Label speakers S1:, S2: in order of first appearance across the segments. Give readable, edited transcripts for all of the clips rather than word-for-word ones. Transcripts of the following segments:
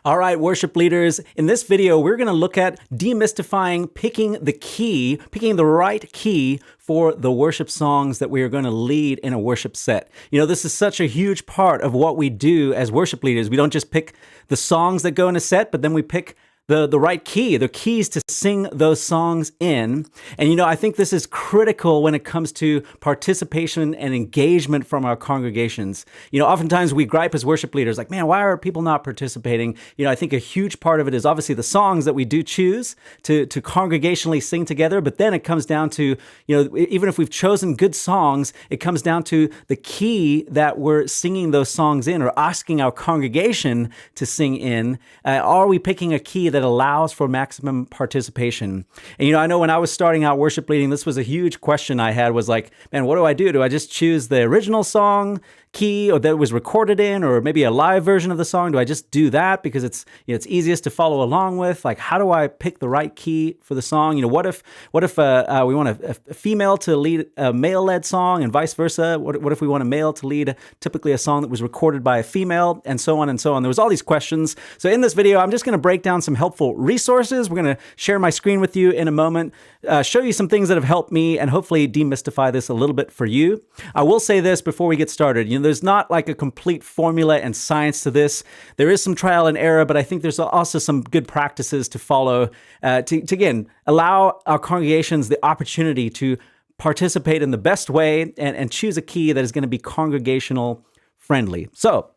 S1: All right, worship leaders, in this video, we're going to look at demystifying picking the right key for the worship songs that we are going to lead in a worship set. You know, this is such a huge part of what we do as worship leaders. We don't just pick the songs that go in a set, but then we pick the right key, the keys to sing those songs in. And, you know, I think this is critical when it comes to participation and engagement from our congregations. You know, oftentimes we gripe as worship leaders, like, man, why are people not participating? You know, I think a huge part of it is obviously the songs that we do choose to congregationally sing together. But then it comes down to, you know, even if we've chosen good songs, it comes down to the key that we're singing those songs in or asking our congregation to sing in. Are we picking a key that allows for maximum participation? And, you know, I know when I was starting out worship leading, this was a huge question I had, was like, man, what do I do? Do I just choose the original song key or that was recorded in, or maybe a live version of the song? Do I just do that because it's, you know, it's easiest to follow along with? Like, how do I pick the right key for the song? You know, what if we want a female to lead a male-led song and vice versa? What if we want a male to lead typically a song that was recorded by a female, and so on and so on? There was all these questions. So in this video, I'm just going to break down some helpful resources. We're going to share my screen with you in a moment, show you some things that have helped me, and hopefully demystify this a little bit for you. I will say this before we get started. You know, there's not like a complete formula and science to this. There is some trial and error, but I think there's also some good practices to follow to again, allow our congregations the opportunity to participate in the best way and choose a key that is going to be congregational friendly. So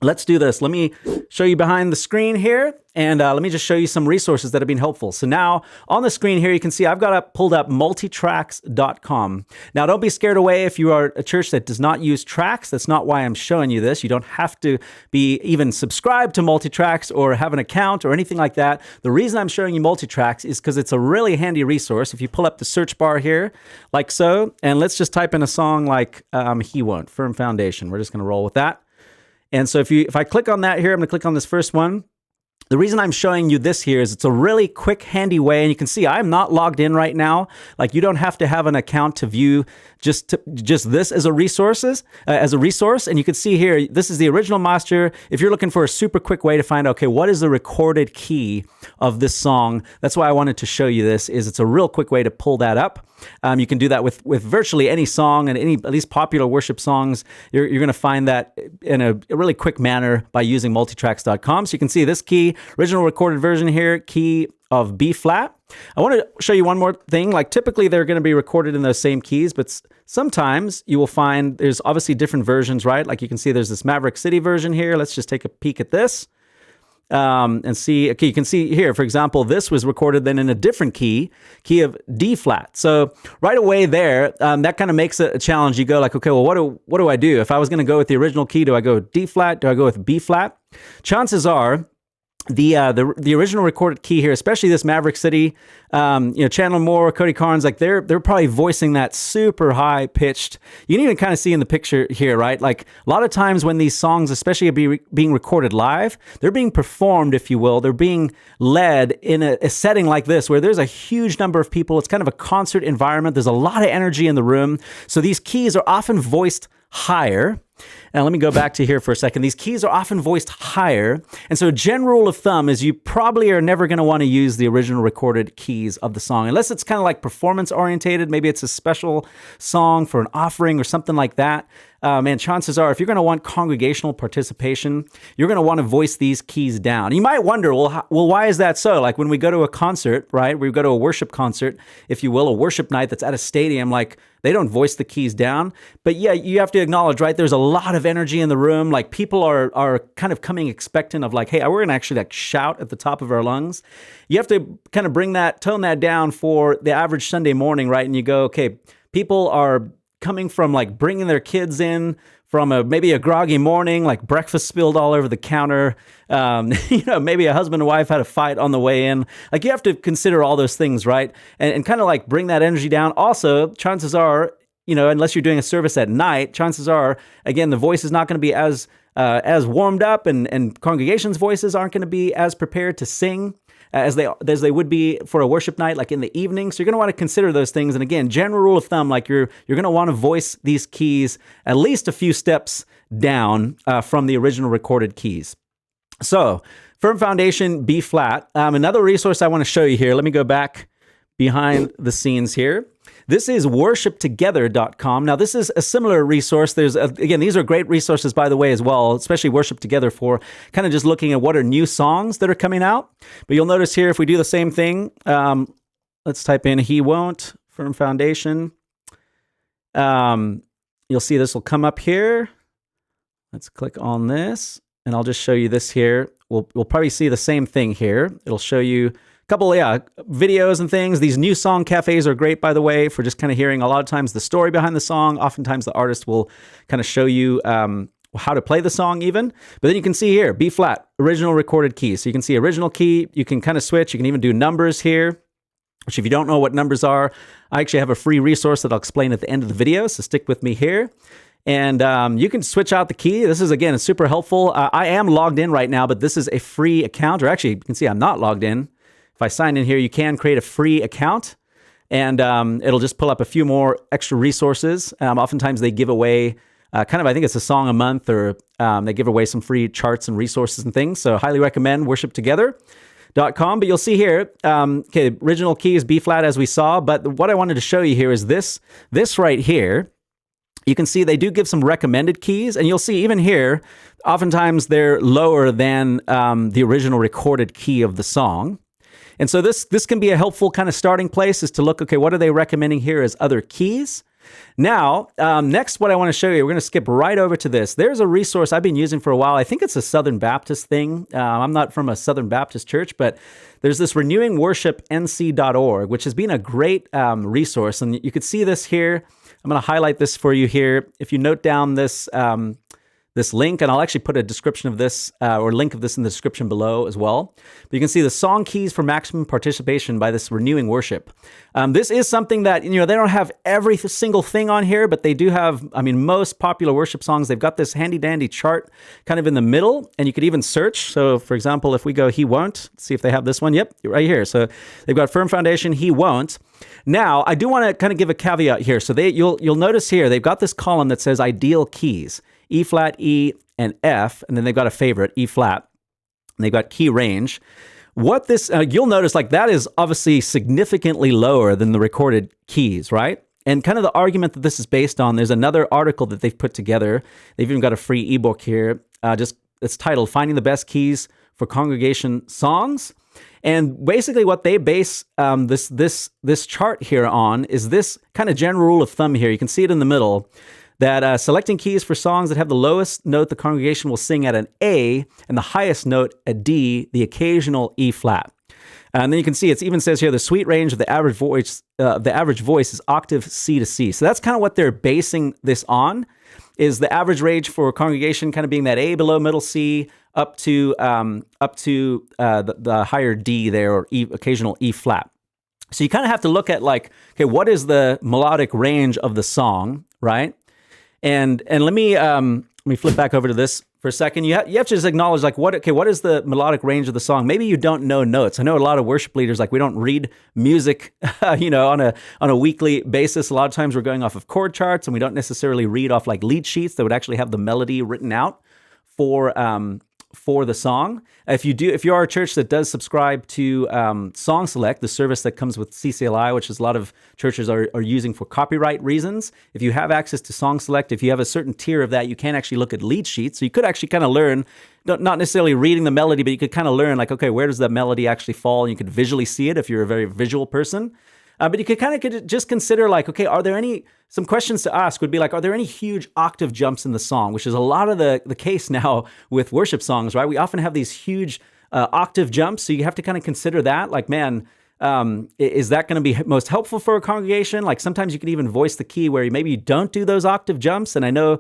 S1: let's do this. Let me show you behind the screen here, and let me just show you some resources that have been helpful. So now on the screen here, you can see I've got pulled up multitracks.com. Now, don't be scared away if you are a church that does not use tracks. That's not why I'm showing you this. You don't have to be even subscribed to Multitracks or have an account or anything like that. The reason I'm showing you Multitracks is because it's a really handy resource. If you pull up the search bar here, like so, and let's just type in a song like He Won't, Firm Foundation. We're just going to roll with that. And so if I click on that here, I'm going to click on this first one. The reason I'm showing you this here is it's a really quick, handy way. And you can see I'm not logged in right now. Like, you don't have to have an account to view just this as a resource. And you can see here, this is the original master. If you're looking for a super quick way to find, okay, what is the recorded key of this song? That's why I wanted to show you this. It's a real quick way to pull that up. You can do that with virtually any song, and at least popular worship songs. You're going to find that in a really quick manner by using multitracks.com. So you can see this key, original recorded version here, key of B flat. I want to show you one more thing. Like, typically they're going to be recorded in those same keys, but sometimes you will find there's obviously different versions, right? Like, you can see there's this Maverick City version here. Let's just take a peek at this. And see, okay, you can see here, for example, this was recorded then in a different key of D flat. So right away there, that kind of makes it a challenge. You go like, okay, well, what do I do? If I was going to go with the original key, do I go D flat? Do I go with B flat? Chances are, the original recorded key here, especially this Maverick City, Chandler Moore, Cody Carnes, like they're probably voicing that super high pitched. You can even kind of see in the picture here, right? Like, a lot of times when these songs, especially are being recorded live, they're being performed, if you will. They're being led in a setting like this where there's a huge number of people. It's kind of a concert environment. There's a lot of energy in the room. So these keys are often voiced higher. Now, let me go back to here for a second. These keys are often voiced higher. And so a general rule of thumb is you probably are never going to want to use the original recorded keys of the song, unless it's kind of like performance orientated. Maybe it's a special song for an offering or something like that. Man, chances are, if you're going to want congregational participation, you're going to want to voice these keys down. You might wonder, well, why is that so? Like, when we go to a concert, right? We go to a worship concert, if you will, a worship night that's at a stadium, like, they don't voice the keys down. But yeah, you have to acknowledge, right? There's a lot of energy in the room. Like, people are kind of coming expectant of like, hey, we're going to actually like shout at the top of our lungs. You have to kind of tone that down for the average Sunday morning, right? And you go, okay, people are coming from like bringing their kids in from maybe a groggy morning, like breakfast spilled all over the counter. Maybe a husband and wife had a fight on the way in. Like, you have to consider all those things, right? And kind of like bring that energy down. Also, chances are, unless you're doing a service at night, chances are, again, the voice is not going to be as warmed up, and congregations' voices aren't going to be as prepared to sing as they would be for a worship night, like in the evening. So you're going to want to consider those things. And again, general rule of thumb, like you're going to want to voice these keys at least a few steps down from the original recorded keys. So, firm foundation, B flat. Another resource I want to show you here. Let me go back behind the scenes here. This is worshiptogether.com. Now, this is a similar resource. Again, these are great resources, by the way, as well, especially Worship Together for kind of just looking at what are new songs that are coming out. But you'll notice here, if we do the same thing, let's type in He Won't, firm foundation. You'll see this will come up here. Let's click on this, and I'll just show you this here. We'll probably see the same thing here. It'll show you couple, videos and things. These new song cafes are great, by the way, for just kind of hearing a lot of times the story behind the song. Oftentimes the artist will kind of show you how to play the song even. But then you can see here, B flat, original recorded key. So you can see original key. You can kind of switch. You can even do numbers here, which if you don't know what numbers are, I actually have a free resource that I'll explain at the end of the video. So stick with me here. And you can switch out the key. This is, again, super helpful. I am logged in right now, but this is a free account. Or actually, you can see I'm not logged in. If I sign in here, you can create a free account, and it'll just pull up a few more extra resources. Oftentimes they give away I think it's a song a month, or they give away some free charts and resources and things. So highly recommend worshiptogether.com. But you'll see here, original key is B flat as we saw. But what I wanted to show you here is this right here. You can see they do give some recommended keys, and you'll see even here, oftentimes they're lower than the original recorded key of the song. And so this can be a helpful kind of starting place, is to look, okay, what are they recommending here as other keys? Now, next, what I want to show you, we're going to skip right over to this. There's a resource I've been using for a while. I think it's a Southern Baptist thing. I'm not from a Southern Baptist church, but there's this renewingworshipnc.org, which has been a great resource. And you could see this here. I'm going to highlight this for you here. If you note down this link, and I'll actually put a description of this or link of this in the description below as well. But you can see the song keys for maximum participation by this Renewing Worship. This is something that, they don't have every single thing on here, but they do have, most popular worship songs, they've got this handy dandy chart kind of in the middle, and you could even search. So for example, if we go He Won't, see if they have this one. Yep, right here. So they've got Firm Foundation, He Won't. Now, I do want to kind of give a caveat here. So you'll notice here, they've got this column that says ideal keys. E flat, E, and F, and then they've got a favorite, E flat, and they've got key range. What this, you'll notice, that is obviously significantly lower than the recorded keys, right? And kind of the argument that this is based on, there's another article that they've put together. They've even got a free ebook here. It's titled "Finding the Best Keys for Congregation Songs." And basically what they base this chart here on is this kind of general rule of thumb here. You can see it in the middle, that selecting keys for songs that have the lowest note the congregation will sing at an A and the highest note a D, the occasional E flat. And then you can see it even says here the sweet range of the average voice is octave C to C. So that's kind of what they're basing this on, is the average range for a congregation kind of being that A below middle C up to the higher D there, or E, occasional E flat. So you kind of have to look at what is the melodic range of the song, right? And let me flip back over to this for a second. You have to just acknowledge what is the melodic range of the song? Maybe you don't know notes. I know a lot of worship leaders, we don't read music, on a weekly basis. A lot of times we're going off of chord charts, and we don't necessarily read off lead sheets that would actually have the melody written out for the song. If you are a church that does subscribe to Song Select, the service that comes with CCLI, which is a lot of churches are using for copyright reasons, if you have access to Song Select, if you have a certain tier of that, you can actually look at lead sheets. So you could actually kind of learn, not necessarily reading the melody, but you could kind of learn where does that melody actually fall? And you could visually see it if you're a very visual person. But you could kind of just consider are there some questions to ask would be are there any huge octave jumps in the song, which is a lot of the case now with worship songs, right? We often have these huge octave jumps. So you have to kind of consider that, is that going to be most helpful for a congregation? Sometimes you could even voice the key where maybe you don't do those octave jumps. And I know,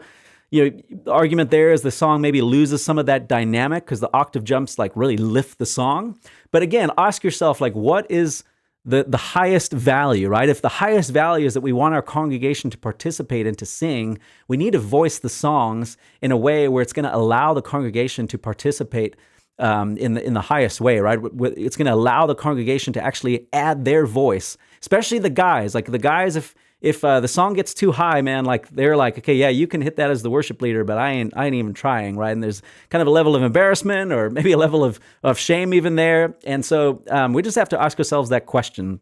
S1: the argument there is the song maybe loses some of that dynamic because the octave jumps really lift the song. But again, ask yourself, what is the highest value, right? If the highest value is that we want our congregation to participate and to sing, we need to voice the songs in a way where it's going to allow the congregation to participate in the highest way, right? It's going to allow the congregation to actually add their voice, especially the guys. The guys, if the song gets too high, man, like they're like, okay, yeah, you can hit that as the worship leader, but I ain't even trying, right? And there's kind of a level of embarrassment or maybe a level of shame even there. And so we just have to ask ourselves that question.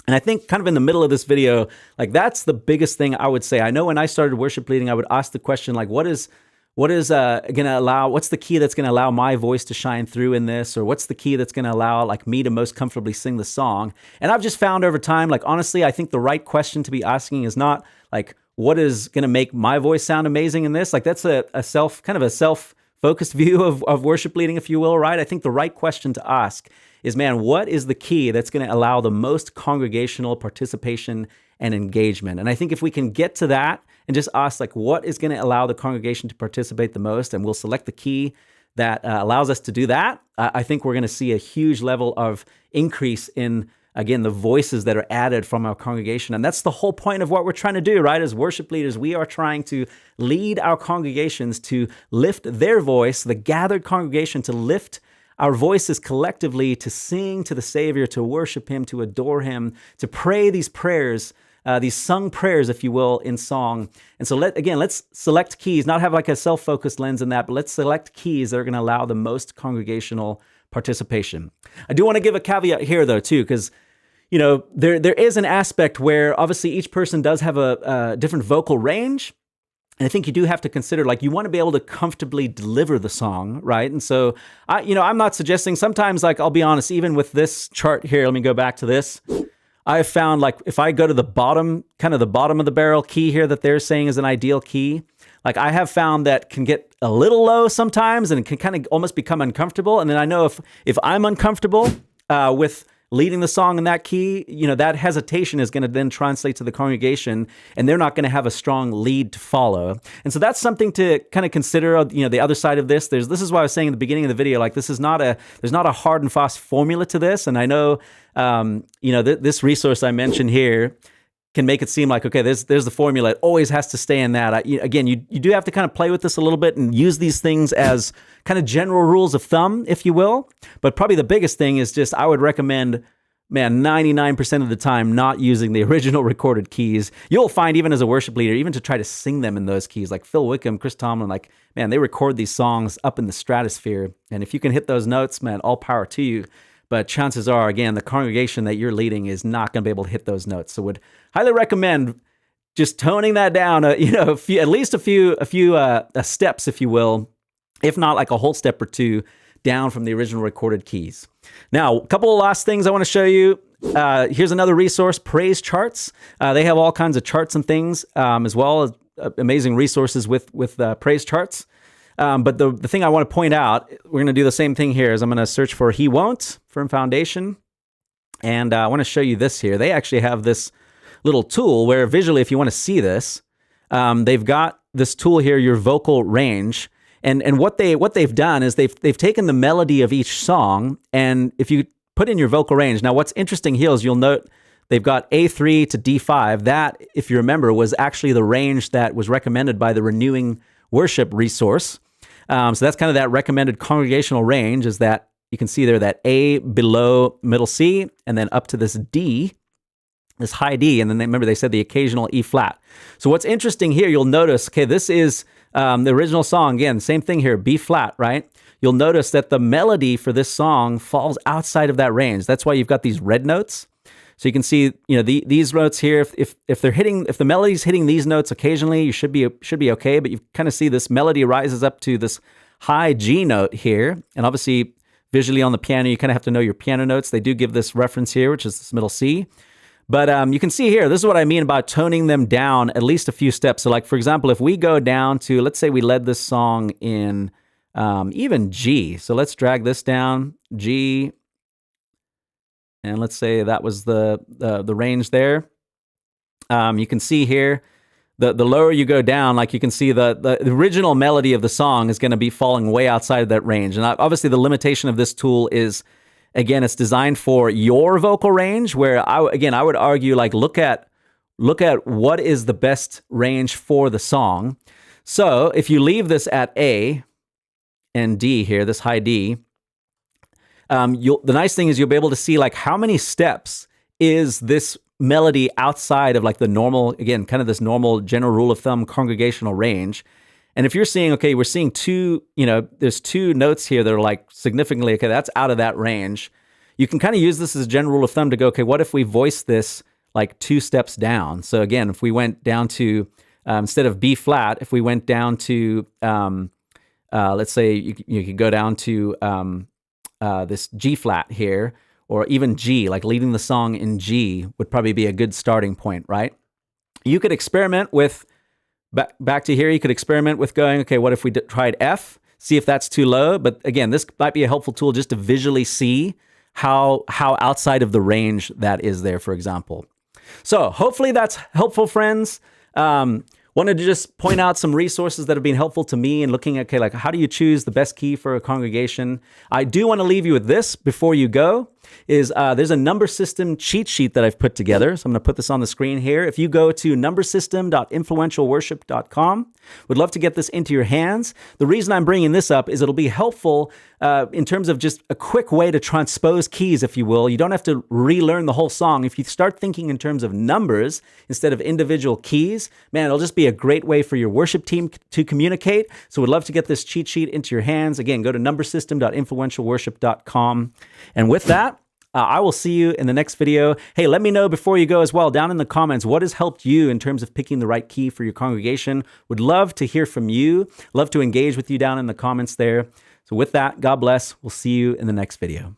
S1: And I think kind of in the middle of this video, like that's the biggest thing I would say. I know when I started worship leading, I would ask the question, like, what's the key that's going to allow my voice to shine through in this? Or what's the key that's going to allow like me to most comfortably sing the song? And I've just found over time, like, honestly, I think the right question to be asking is not like, what is going to make my voice sound amazing in this? Like that's a self-focused view of worship leading, if you will, right? I think the right question to ask is, man, what is the key that's going to allow the most congregational participation and engagement? And I think if we can get to that and just ask, like, what is going to allow the congregation to participate the most, and we'll select the key that allows us to do that, I think we're going to see a huge level of increase in, again, the voices that are added from our congregation. And that's the whole point of what we're trying to do, right? As worship leaders, we are trying to lead our congregations to lift their voice, the gathered congregation to lift our voices collectively, to sing to the Savior, to worship Him, to adore Him, to pray these prayers, these sung prayers, if you will, in song. And so let's select keys, not have like a self-focused lens in that, but let's select keys that are going to allow the most congregational participation. I do want to give a caveat here though, too, because there is an aspect where obviously each person does have a different vocal range. And I think you do have to consider, like, you want to be able to comfortably deliver the song, right? And so, I'm not suggesting, sometimes, like, I'll be honest, even with this chart here, let me go back to this. I've found, like, if I go to the bottom, kind of the bottom of the barrel key here that they're saying is an ideal key, like, I have found that can get a little low sometimes and it can kind of almost become uncomfortable. And then I know if I'm uncomfortable with leading the song in that key, that hesitation is going to then translate to the congregation, and they're not going to have a strong lead to follow. And so that's something to kind of consider. The other side of this. This is why I was saying at the beginning of the video, like, there's not a hard and fast formula to this. And I know, this resource I mentioned here can make it seem like, okay, there's the formula. It always has to stay in that. You do have to kind of play with this a little bit and use these things as kind of general rules of thumb, if you will. But probably the biggest thing is just, I would recommend, man, 99% of the time not using the original recorded keys. You'll find even as a worship leader, even to try to sing them in those keys, like Phil Wickham, Chris Tomlin, like, man, they record these songs up in the stratosphere. And if you can hit those notes, man, all power to you. But chances are, again, the congregation that you're leading is not going to be able to hit those notes. So would highly recommend just toning that down, at least a few steps, if you will, if not like a whole step or two down from the original recorded keys. Now, a couple of last things I want to show you. Here's another resource, Praise Charts. They have all kinds of charts and things, as well as amazing resources with Praise Charts. But the thing I want to point out, we're going to do the same thing here, is I'm going to search for He Won't, Firm Foundation. And I want to show you this here. They actually have this little tool where visually, if you want to see this, they've got this tool here, your vocal range. And what they've done is they've taken the melody of each song, and if you put in your vocal range, now what's interesting here is you'll note they've got A3 to D5. That, if you remember, was actually the range that was recommended by the Renewing Worship resource. So that's kind of that recommended congregational range, is that you can see there that A below middle C, and then up to this D, this high D, and then remember they said the occasional E flat. So what's interesting here, you'll notice, okay, this is the original song, again, same thing here, B flat, right? You'll notice that the melody for this song falls outside of that range. That's why you've got these red notes. So you can see, these notes here. If the melody's hitting these notes occasionally, you should be okay. But you kind of see this melody rises up to this high G note here, and obviously visually on the piano, you kind of have to know your piano notes. They do give this reference here, which is this middle C. But you can see here, this is what I mean about toning them down at least a few steps. So, like, for example, if we go down to, let's say we led this song in even G. So let's drag this down, G. And let's say that was the range there. You can see here, the lower you go down, like you can see the original melody of the song is going to be falling way outside of that range. And obviously the limitation of this tool is, again, it's designed for your vocal range, where I would argue, like, look at what is the best range for the song. So if you leave this at A and D here, this high D, the nice thing is you'll be able to see, like, how many steps is this melody outside of like the normal, again, kind of this normal general rule of thumb congregational range. And if you're seeing, okay, we're seeing two, there's two notes here that are like significantly, okay, that's out of that range. You can kind of use this as a general rule of thumb to go, okay, what if we voice this like 2 steps down? So again, if we went down to, instead of B flat, if we went down to, let's say you could go down to this G flat here, or even G, like leading the song in G would probably be a good starting point, right? You could experiment with, back to here, you could experiment with going, okay, what if we tried F, see if that's too low? But again, this might be a helpful tool just to visually see how outside of the range that is there, for example. So hopefully that's helpful, friends. Wanted to just point out some resources that have been helpful to me in looking at, okay, like how do you choose the best key for a congregation? I do want to leave you with this before you go, is there's a number system cheat sheet that I've put together. So I'm going to put this on the screen here. If you go to numbersystem.influentialworship.com, would love to get this into your hands. The reason I'm bringing this up is it'll be helpful in terms of just a quick way to transpose keys, if you will. You don't have to relearn the whole song. If you start thinking in terms of numbers instead of individual keys, man, it'll just be a great way for your worship team to communicate. So we'd love to get this cheat sheet into your hands. Again, go to numbersystem.influentialworship.com. And with that, I will see you in the next video. Hey, let me know before you go as well, down in the comments, what has helped you in terms of picking the right key for your congregation? Would love to hear from you. Love to engage with you down in the comments there. So with that, God bless. We'll see you in the next video.